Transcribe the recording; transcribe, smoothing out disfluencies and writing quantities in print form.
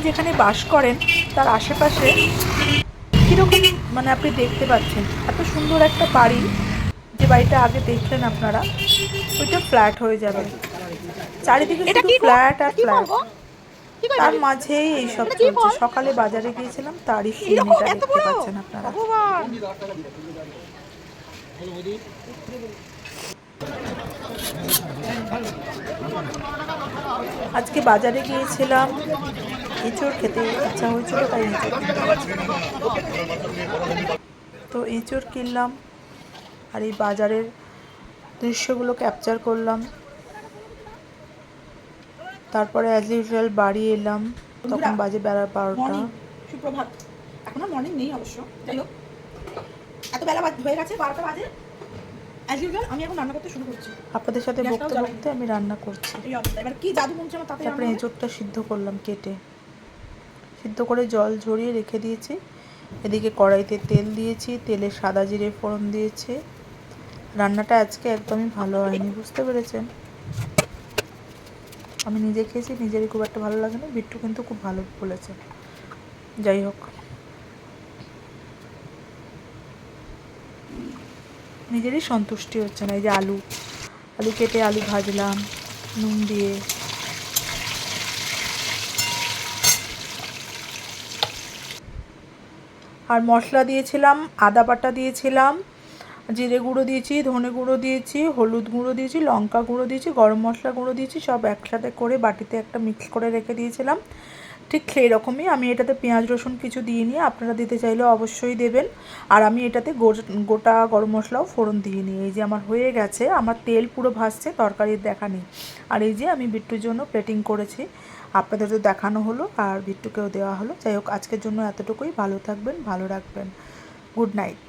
যেখানে বাস করেন তার আশেপাশে কীরকম মানে আপনি দেখতে পাচ্ছেন এত সুন্দর একটা বাড়ি, যে বাড়িটা আগে দেখলেন আপনারা ওইটা ফ্ল্যাট হয়ে যাবে। চারিদিকে শুধু ফ্ল্যাট আর ফ্ল্যাট, তার মাঝেই এইসব চলছে। সকালে বাজারে গিয়েছিলাম, তারই সিন এটা দেখতে পাচ্ছেন আপনারা। আজকে বাজারে গিয়েছিলাম, এঁচড় খেতে ইচ্ছা হয়েছিল, তাই এঁচড় কিনতে গেছিলাম। তো এঁচড় কিনলাম আর এই বাজারের দৃশ্যগুলো ক্যাপচার করলাম। তারপরে অ্যাজ ইউজুয়াল বাড়ি এলাম, তখন বাজে বেলা 12টা। সুপ্রভাত। এখন আর মর্নিং নেই অবশ্য, যাই হোক এত বেলা হয়ে গেছে, 12টা বাজে। অ্যাজ ইউজুয়াল আমি এখন রান্না করতে শুরু করছি। আপনাদের সাথে বকতে বকতে আমি রান্না করছি। এবার কি জাদু মন্ত্র আমার তাতে। তারপরে এঁচড়টা সিদ্ধ করলাম, কেটে সিদ্ধ করে জল ঝরিয়ে রেখে দিয়েছি। এদিকে কড়াইতে তেল দিয়েছি, তেলে সাদা জিরে ফোড়ন দিয়েছি। রান্নাটা আজকে একদমই ভালো হয়নি, বুঝতে পেরেছেন? আমি নিজে খেয়েছি, নিজেরই খুব একটা ভালো লাগে না। বিট্টু কিন্তু খুব ভালো বলেছে। যাই হোক, নিজেরই সন্তুষ্টি হচ্ছে না। এই যে আলু কেটে আলু ভাজলাম নুন দিয়ে। আর মশলা দিয়েছিলাম, আদা বাটা দিয়েছিলাম, জিরে গুঁড়ো দিয়েছি, ধনে গুঁড়ো দিয়েছি, হলুদ গুঁড়ো দিয়েছি, লঙ্কা গুঁড়ো দিয়েছি, গরম মশলা গুঁড়ো দিয়েছি, সব একসাথে করে বাটিতে একটা মিক্স করে রেখে দিয়েছিলাম। ঠিক সেই রকমই আমি এটাতে পেঁয়াজ রসুন কিছু দিইনি, আপনারা দিতে চাইলে অবশ্যই দেবেন। আর আমি এটাতে গোটা গরম মশলাও ফোড়ন দিয়ে নিই। এই যে আমার হয়ে গেছে, আমার তেল পুরো ভাসছে, তরকারির দেখা নেই। আর এই যে আমি বিট্টুর জন্য প্লেটিং করেছি, আপনাদের তো দেখানো হলো আর বিট্টুকেও দেওয়া হলো। যাই হোক, আজকের জন্য এতটুকুই। ভালো থাকবেন, ভালো রাখবেন। Good night.